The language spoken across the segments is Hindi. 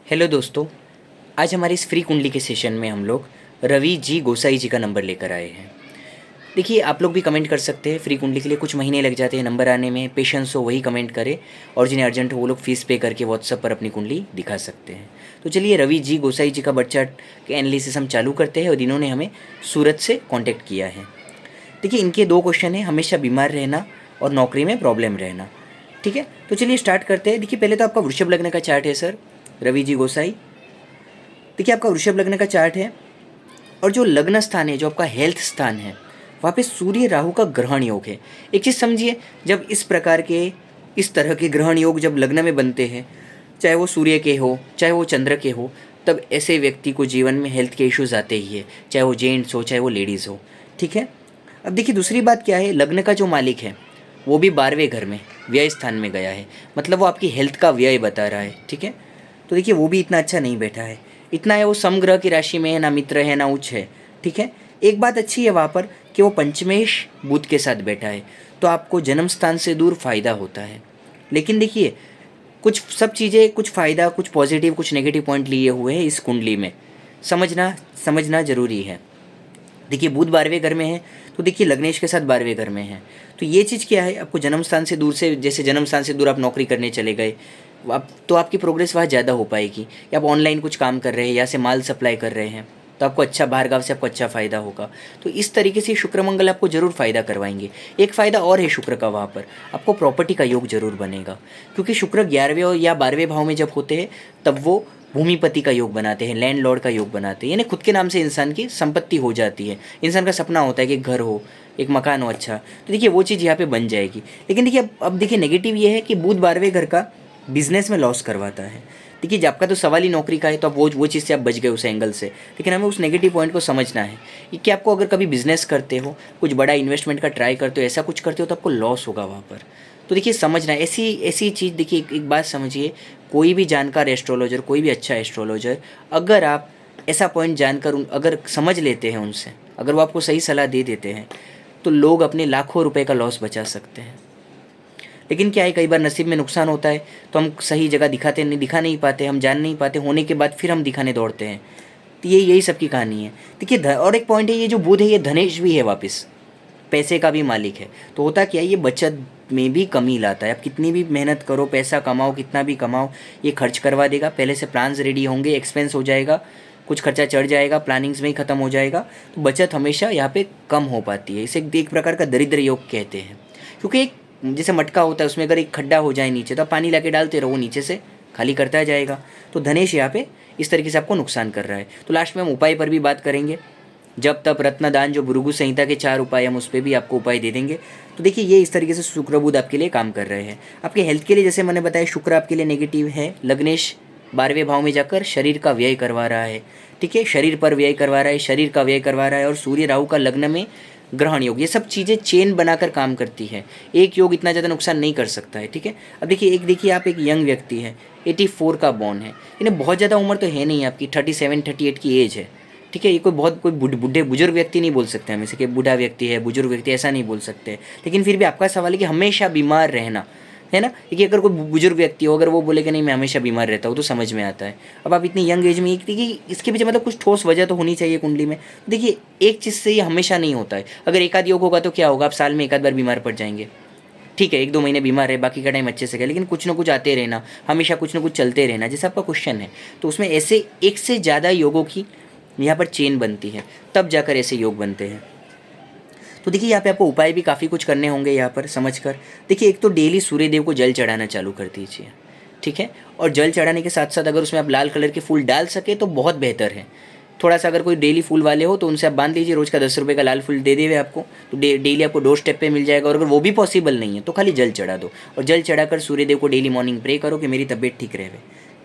हेलो दोस्तों। आज हमारे इस फ्री कुंडली के सेशन में हम लोग रवि जी गोसाई जी का नंबर लेकर आए हैं। देखिए, आप लोग भी कमेंट कर सकते हैं। फ्री कुंडली के लिए कुछ महीने लग जाते हैं नंबर आने में। पेशेंस हो वही कमेंट करे, और जिन्हें अर्जेंट हो वो लोग फीस पे करके व्हाट्सएप पर अपनी कुंडली दिखा सकते हैं। तो चलिए रवि जी गोसाई जी का बर्थ चार्ट के एनालिसिस हम चालू करते हैं। और इन्होंने हमें सूरत से कॉन्टैक्ट किया है। देखिए, इनके दो क्वेश्चन हैं, हमेशा बीमार रहना और नौकरी में प्रॉब्लम रहना। ठीक है, तो चलिए स्टार्ट करते हैं। देखिए, पहले तो आपका वृषभ लग्न का चार्ट है सर रवि जी गोसाई। देखिए, आपका वृषभ लग्न का चार्ट है, और जो लग्न स्थान है, जो आपका हेल्थ स्थान है, वहाँ पे सूर्य राहु का ग्रहण योग है। एक चीज़ समझिए, जब इस प्रकार के इस तरह के ग्रहण योग जब लग्न में बनते हैं, चाहे वो सूर्य के हो चाहे वो चंद्र के हो, तब ऐसे व्यक्ति को जीवन में हेल्थ के इश्यूज आते ही है, चाहे वो जेंट्स हो चाहे वो लेडीज़ हो। ठीक है, अब देखिए दूसरी बात क्या है, लग्न का जो मालिक है वो भी 12वें घर में व्यय स्थान में गया है, मतलब वो आपकी हेल्थ का व्यय बता रहा है। ठीक है, तो देखिए वो भी इतना अच्छा नहीं बैठा है। इतना है, वो समग्रह की राशि में है, ना मित्र है ना उच्च है। ठीक है, एक बात अच्छी है वहाँ पर कि वो पंचमेश बुध के साथ बैठा है, तो आपको जन्म स्थान से दूर फायदा होता है। लेकिन देखिए, कुछ सब चीज़ें, कुछ फ़ायदा, कुछ पॉजिटिव कुछ नेगेटिव पॉइंट लिए हुए हैं इस कुंडली में, समझना समझना जरूरी है। देखिए, बुध 12वें घर में है, तो देखिए लग्नेश के साथ 12वें घर में है, तो ये चीज़ क्या है, आपको जन्म स्थान से दूर से, जैसे जन्म स्थान से दूर आप नौकरी करने चले गए, आप तो आपकी प्रोग्रेस वहाँ ज़्यादा हो पाएगी। या आप ऑनलाइन कुछ काम कर रहे हैं, या से माल सप्लाई कर रहे हैं, तो आपको अच्छा, बाहर गाँव से आपको अच्छा फ़ायदा होगा। तो इस तरीके से शुक्र मंगल आपको ज़रूर फ़ायदा करवाएंगे। एक फ़ायदा और है शुक्र का, वहाँ पर आपको प्रॉपर्टी का योग जरूर बनेगा, क्योंकि शुक्र 11वें या 12वें भाव में जब होते हैं, तब वो भूमिपति का योग बनाते हैं, लैंड लॉर्ड का योग बनाते हैं, यानी खुद के नाम से इंसान की संपत्ति हो जाती है। इंसान का सपना होता है कि घर हो, एक मकान हो अच्छा, तो देखिए वो चीज़ यहाँ पे बन जाएगी। लेकिन देखिए, अब देखिए नेगेटिव ये है कि बुध 12वें घर का बिजनेस में लॉस करवाता है। देखिए, आपका तो सवाल ही नौकरी का है, तो अब वो चीज़ से आप बच गए उस एंगल से। लेकिन हमें उस नेगेटिव पॉइंट को समझना है कि आपको अगर कभी बिजनेस करते हो, कुछ बड़ा इन्वेस्टमेंट का ट्राई करते हो, ऐसा कुछ करते हो, तो आपको लॉस होगा वहाँ पर। तो देखिए समझना है, ऐसी ऐसी चीज़। देखिए एक बात समझिए, कोई भी जानकार एस्ट्रोलॉजर, कोई भी अच्छा एस्ट्रोलॉजर, अगर आप ऐसा पॉइंट जानकर अगर समझ लेते हैं उनसे, अगर वो आपको सही सलाह दे देते हैं, तो लोग अपने लाखों रुपए का लॉस बचा सकते हैं। लेकिन क्या है, कई बार नसीब में नुकसान होता है, तो हम सही जगह दिखा नहीं पाते, हम जान नहीं पाते, होने के बाद फिर हम दिखाने दौड़ते हैं। तो यही सबकी कहानी है। देखिए, और एक पॉइंट है, ये जो बुध है ये धनेश भी है, वापस पैसे का भी मालिक है। तो होता क्या है, ये बचत में भी कमी लाता है। आप कितनी भी मेहनत करो, पैसा कमाओ, कितना भी कमाओ, ये खर्च करवा देगा। पहले से प्लान्स रेडी होंगे, एक्सपेंस हो जाएगा, कुछ खर्चा चढ़ जाएगा, प्लानिंग्स में ही ख़त्म हो जाएगा। तो बचत हमेशा यहाँ पे कम हो पाती है। इसे एक प्रकार का दरिद्र योग कहते हैं, क्योंकि एक जैसे मटका होता है, उसमें अगर एक खड्डा हो जाए नीचे, तो आप पानी लाके डालते रहो, नीचे से खाली करता जाएगा। तो धनेश यहाँ पे इस तरीके से आपको नुकसान कर रहा है। तो लास्ट में हम उपाय पर भी बात करेंगे, जब तप रत्नदान, जो भृगु संहिता के 4 उपाय, हम उस पर भी आपको उपाय दे देंगे। तो देखिए, ये इस तरीके से शुक्र बुध आपके लिए काम कर रहे हैं। आपके हेल्थ के लिए जैसे मैंने बताया, शुक्र आपके लिए नेगेटिव है। लग्नेश 12वें भाव में जाकर शरीर का व्यय करवा रहा है। ठीक है, शरीर पर व्यय करवा रहा है, शरीर का व्यय करवा रहा है, और सूर्य राहु का लग्न में ग्रहण योग, ये सब चीज़ें चेन बनाकर काम करती है। एक योग इतना ज़्यादा नुकसान नहीं कर सकता है। ठीक है, अब देखिए आप एक यंग व्यक्ति है, 84 का बॉर्न है, यानी बहुत ज़्यादा उम्र तो है नहीं आपकी, 37 38 की एज है। ठीक है, ये कोई बूढ़े बुजुर्ग व्यक्ति नहीं बोल सकते हम इसे, कि बूढ़ा व्यक्ति है, बुजुर्ग व्यक्ति, ऐसा नहीं बोल सकते। लेकिन फिर भी आपका सवाल है कि हमेशा बीमार रहना है ना, क्योंकि अगर कोई बुजुर्ग व्यक्ति हो, अगर वो बोले कि नहीं मैं हमेशा बीमार रहता हूँ, तो समझ में आता है। अब आप इतनी यंग एज में, देखिए इसके पीछे मतलब कुछ ठोस वजह तो होनी चाहिए कुंडली में। देखिए, एक चीज़ से ये हमेशा नहीं होता है। अगर एक आध योग होगा तो क्या होगा, आप साल में एक आध बार बीमार पड़ जाएंगे। ठीक है, 1-2 महीने बीमार है, बाकी का टाइम अच्छे से गया, लेकिन कुछ ना कुछ आते रहना, हमेशा कुछ ना कुछ चलते रहना, जैसे आपका क्वेश्चन है। तो उसमें ऐसे एक से ज़्यादा योगों की यहाँ पर चेन बनती है, तब जाकर ऐसे योग बनते हैं। तो देखिए, यहाँ पे आपको उपाय भी काफ़ी कुछ करने होंगे यहाँ पर समझकर। देखिए, एक तो डेली सूर्यदेव को जल चढ़ाना चालू कर दीजिए। ठीक है, और जल चढ़ाने के साथ साथ अगर उसमें आप लाल कलर के फूल डाल सके तो बहुत बेहतर है। थोड़ा सा अगर कोई डेली फूल वाले हो तो उनसे आप बांध लीजिए, रोज़ का 10 रुपये का लाल फूल दे देवे आपको, तो डेली आपको डोर स्टेप पे मिल जाएगा। और अगर वो भी पॉसिबल नहीं है तो खाली जल चढ़ा दो, और जल चढ़ाकर सूर्यदेव को डेली मॉर्निंग प्रे करो कि मेरी तबीयत ठीक रहे।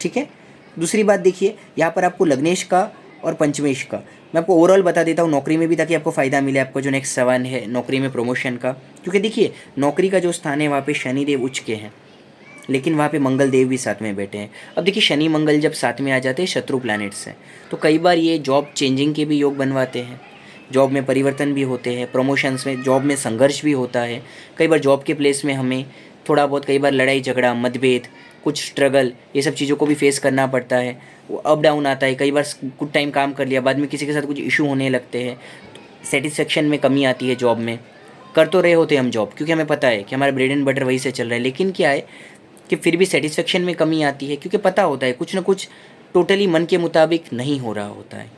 ठीक है, दूसरी बात देखिए, यहाँ पर आपको लग्नेश का और पंचमेश का मैं आपको ओवरऑल बता देता हूँ नौकरी में भी, ताकि आपको फ़ायदा मिले। आपको जो नेक्स्ट सवाल है नौकरी में प्रमोशन का, क्योंकि देखिए नौकरी का जो स्थान है वहाँ पे शनिदेव उच्च के हैं, लेकिन वहाँ पे मंगल देव भी साथ में बैठे हैं। अब देखिए, शनि मंगल जब साथ में आ जाते हैं, शत्रु प्लैनेट्स हैं, तो कई बार ये जॉब चेंजिंग के भी योग बनवाते हैं। जॉब में परिवर्तन भी होते हैं, प्रमोशंस में, जॉब में संघर्ष भी होता है। कई बार जॉब के प्लेस में हमें थोड़ा बहुत, कई बार लड़ाई झगड़ा, मतभेद, कुछ स्ट्रगल, ये सब चीज़ों को भी फेस करना पड़ता है। वो अप डाउन आता है, कई बार कुछ टाइम काम कर लिया, बाद में किसी के साथ कुछ इशू होने लगते हैं, सेटिस्फेक्शन में कमी आती है जॉब में। कर तो रहे होते हम जॉब, क्योंकि हमें पता है कि हमारा ब्रेड एंड बटर वहीं से चल रहा है, लेकिन क्या है कि फिर भी सेटिस्फेक्शन में कमी आती है, क्योंकि पता होता है कुछ ना कुछ टोटली मन के मुताबिक नहीं हो रहा होता है।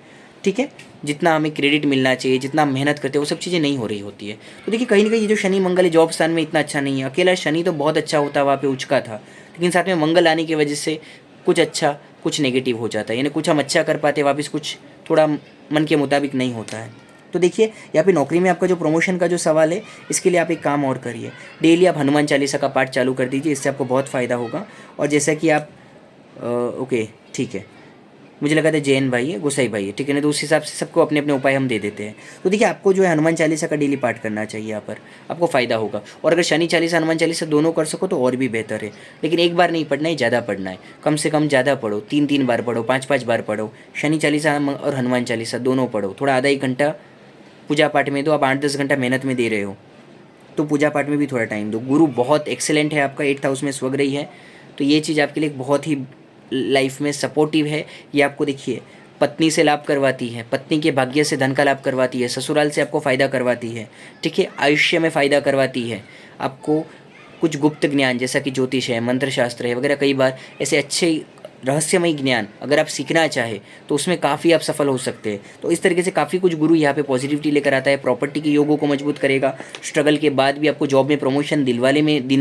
ठीक है, जितना हमें क्रेडिट मिलना चाहिए, जितना हम मेहनत करते हैं, वो सब चीज़ें नहीं हो रही होती है। तो देखिए कहीं ना कहीं ये जो शनि मंगल है जॉब स्थान में इतना अच्छा नहीं है। अकेला शनि तो बहुत अच्छा होता है, वहाँ पे उचका था, लेकिन साथ में मंगल आने की वजह से कुछ अच्छा कुछ नेगेटिव हो जाता है, यानी कुछ हम अच्छा कर पाते हैं, वापस कुछ थोड़ा मन के मुताबिक नहीं होता है। तो देखिए यहाँ पे नौकरी में आपका जो प्रमोशन का जो सवाल है, इसके लिए आप एक काम और करिए, डेली आप हनुमान चालीसा का पाठ चालू कर दीजिए, इससे आपको बहुत फ़ायदा होगा। और जैसा कि आप ओके ठीक है, मुझे लगा था जैन भाई है, गोसाई भाई है, ठीक है ना, तो उस हिसाब से सबको अपने अपने उपाय हम दे देते हैं। तो देखिए आपको जो है हनुमान चालीसा का डेली पाठ करना चाहिए, यहाँ पर आपको फ़ायदा होगा। और अगर शनि चालीसा हनुमान चालीसा दोनों कर सको तो और भी बेहतर है, लेकिन एक बार नहीं पढ़ना है, ज़्यादा पढ़ना है, कम से कम ज़्यादा पढ़ो, 3-3 बार पढ़ो, 5-5 बार पढ़ो। शनि चालीसा और हनुमान चालीसा दोनों पढ़ो, थोड़ा आधा 1 घंटा पूजा पाठ में दो। आप 8-10 घंटा मेहनत में दे रहे हो तो पूजा पाठ में भी थोड़ा टाइम दो। गुरु बहुत एक्सेलेंट है आपका, 8th हाउस में स्वग्रही रही है, तो ये चीज़ आपके लिए बहुत ही लाइफ में सपोर्टिव है। ये आपको देखिए पत्नी से लाभ करवाती है, पत्नी के भाग्य से धन का लाभ करवाती है, ससुराल से आपको फ़ायदा करवाती है, ठीक है, आयुष्य में फ़ायदा करवाती है आपको। कुछ गुप्त ज्ञान जैसा कि ज्योतिष है, मंत्र शास्त्र है वगैरह, कई बार ऐसे अच्छे रहस्यमय ज्ञान अगर आप सीखना चाहे तो उसमें काफ़ी आप सफल हो सकते हैं। तो इस तरीके से काफ़ी कुछ गुरु यहाँ पे पॉजिटिविटी लेकर आता है, प्रॉपर्टी के योगों को मजबूत करेगा। स्ट्रगल के बाद भी आपको जॉब में प्रमोशन, दिन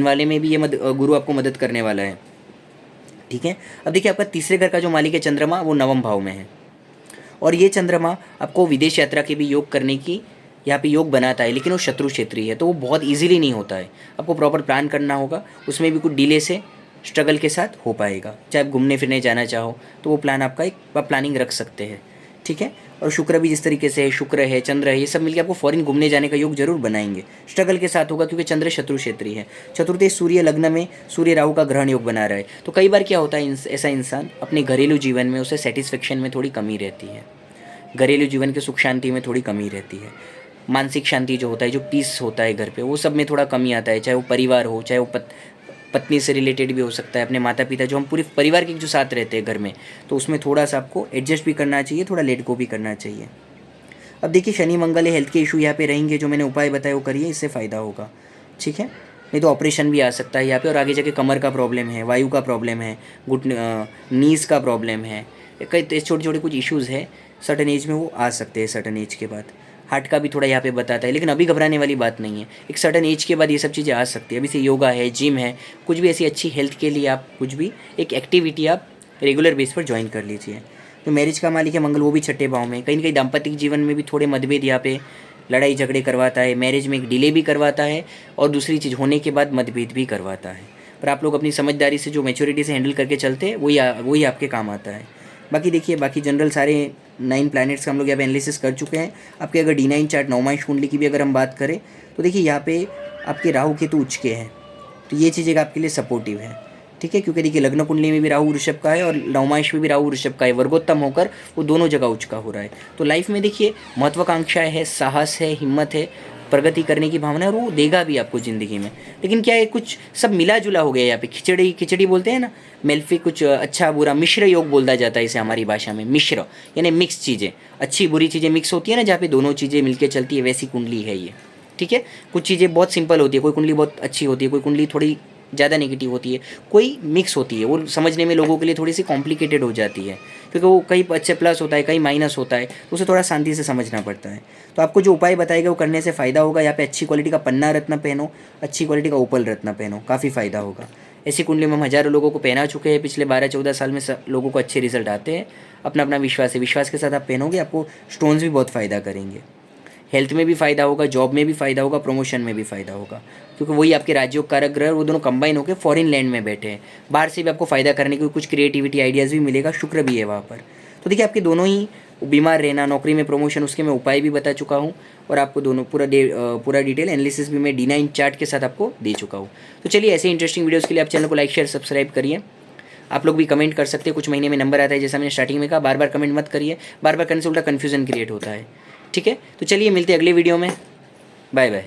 वाले में भी ये गुरु आपको मदद करने वाला है। ठीक है, अब देखिए आपका तीसरे घर का जो मालिक है चंद्रमा, वो 9वें भाव में है, और ये चंद्रमा आपको विदेश यात्रा के भी योग करने की यहाँ पे योग बनाता है, लेकिन वो शत्रु क्षेत्रीय है, तो वो बहुत इजीली नहीं होता है। आपको प्रॉपर प्लान करना होगा, उसमें भी कुछ डिले से स्ट्रगल के साथ हो पाएगा। चाहे आप घूमने फिरने जाना चाहो तो वो प्लान आपका एक प्लानिंग रख सकते हैं। ठीक है, और शुक्र भी जिस तरीके से है, शुक्र है, चंद्र है, ये सब मिलकर आपको फॉरेन घूमने जाने का योग जरूर बनाएंगे। स्ट्रगल के साथ होगा, क्योंकि चंद्र शत्रु क्षेत्रीय है। चतुर्थ सूर्य लग्न में सूर्य राहु का ग्रहण योग बना रहा है, तो कई बार क्या होता है ऐसा इंसान अपने घरेलू जीवन में उसे सेटिस्फेक्शन में थोड़ी कमी रहती है, घरेलू जीवन के सुख शांति में थोड़ी कमी रहती है, मानसिक शांति जो होता है, जो पीस होता है घर पे, वो सब में थोड़ा कमी आता है। चाहे वो परिवार हो, चाहे वो पत्नी से रिलेटेड भी हो सकता है, अपने माता पिता, जो हम पूरे परिवार के जो साथ रहते हैं घर में, तो उसमें थोड़ा सा आपको एडजस्ट भी करना चाहिए, थोड़ा लेट गो भी करना चाहिए। अब देखिए शनि मंगल है, हेल्थ के इशू यहाँ पे रहेंगे, जो मैंने उपाय बताए वो करिए, इससे फ़ायदा होगा। ठीक है, नहीं तो ऑपरेशन भी आ सकता है यहाँ पे, और आगे जाके कमर का प्रॉब्लम है, वायु का प्रॉब्लम है, नीज़ का प्रॉब्लम है, कई छोटे छोटे कुछ इश्यूज़ है, सर्टन एज में वो आ सकते हैं। सर्टन एज के बाद हार्ट का भी थोड़ा यहाँ पे बताता है, लेकिन अभी घबराने वाली बात नहीं है। एक सर्टन एज के बाद ये सब चीज़ें आ सकती है। अभी से योगा है, जिम है, कुछ भी ऐसी अच्छी हेल्थ के लिए आप कुछ भी एक एक्टिविटी आप रेगुलर बेस पर ज्वाइन कर लीजिए। तो मैरिज का मालिक है मंगल, वो भी 6ठे भाव में, कहीं ना कहीं दाम्पत्य जीवन में भी थोड़े मतभेद यहाँ पे लड़ाई झगड़े करवाता है, मैरिज में एक डिले भी करवाता है, और दूसरी चीज़ होने के बाद मतभेद भी करवाता है। पर आप लोग अपनी समझदारी से, जो मैच्योरिटी से हैंडल करके चलते हैं, वही आपके काम आता है। बाकी देखिए, बाकी जनरल सारे 9 प्लैनेट्स का हम लोग यहाँ पे एनालिसिस कर चुके हैं। आपके अगर D9 चार्ट, नवमांश कुंडली की भी अगर हम बात करें तो देखिए यहाँ पे आपके राहु केतु उच्च के हैं, तो ये चीज़ एक आपके लिए सपोर्टिव है। ठीक है, क्योंकि देखिए लग्न कुंडली में भी राहु वृषभ का है और नवमांश में भी राहु वृषभ का है, वर्गोत्तम होकर वो दोनों जगह उच्च का हो रहा है। तो लाइफ में देखिए महत्वाकांक्षाएँ है, साहस है, हिम्मत है, प्रगति करने की भावना है, और वो देगा भी आपको ज़िंदगी में। लेकिन क्या है, कुछ सब मिला जुला हो गया यहाँ पे, खिचड़ी बोलते हैं ना, मेल्फी, कुछ अच्छा बुरा मिश्र योग बोला जाता है इसे हमारी भाषा में। मिश्र यानी मिक्स चीज़ें, अच्छी बुरी चीज़ें मिक्स होती है ना, जहाँ पे दोनों चीज़ें मिलकर चलती है, वैसी कुंडली है ये। ठीक है, कुछ चीज़ें बहुत सिंपल होती है, कोई कुंडली बहुत अच्छी होती है, कोई कुंडली थोड़ी ज़्यादा नेगेटिव होती है, कोई मिक्स होती है, वो समझने में लोगों के लिए थोड़ी सी कॉम्प्लिकेटेड हो जाती है, क्योंकि वो कहीं अच्छे प्लस होता है, कहीं माइनस होता है, तो उसे थोड़ा शांति से समझना पड़ता है। तो आपको जो उपाय बताएगा वो करने से फ़ायदा होगा। यहाँ पे अच्छी क्वालिटी का पन्ना रत्न पहनो, अच्छी क्वालिटी का उपल रत्न पहनो, काफ़ी फ़ायदा होगा। ऐसी कुंडली में हम हज़ारों लोगों को पहना चुके हैं, पिछले 12-14 साल में सब लोगों को अच्छे रिजल्ट आते हैं। अपना अपना विश्वास है, विश्वास के साथ आप पहनोगे, आपको स्टोन्स भी बहुत फ़ायदा करेंगे। हेल्थ में भी फ़ायदा होगा, जॉब में भी फ़ायदा होगा, प्रमोशन में भी फ़ायदा होगा, क्योंकि वही आपके राजयोग कारक ग्रह, वो दोनों कंबाइन होकर फॉरेन लैंड में बैठे हैं। बाहर से भी आपको फ़ायदा करने की कुछ क्रिएटिविटी आइडियाज़ भी मिलेगा, शुक्र भी है वहाँ पर। तो देखिए आपके दोनों ही बीमार रहना, नौकरी में प्रमोशन, उसके मैं उपाय भी बता चुका हूँ, और आपको दोनों पूरा डिटेल एनालिसिस भी मैं D9 चार्ट के साथ आपको दे चुका हूँ। तो चलिए ऐसे इंटरेस्टिंग वीडियोज़ के लिए आप चैनल को लाइक शेयर सब्सक्राइब करिए। आप लोग भी कमेंट कर सकते हैं, कुछ महीने में नंबर आता है, जैसा मैंने स्टार्टिंग में कहा, बार बार कमेंट मत करिए, बार बार करने से उल्टा कन्फ्यूजन क्रिएट होता है। ठीक है, तो चलिए मिलते हैं अगले वीडियो में, बाय बाय।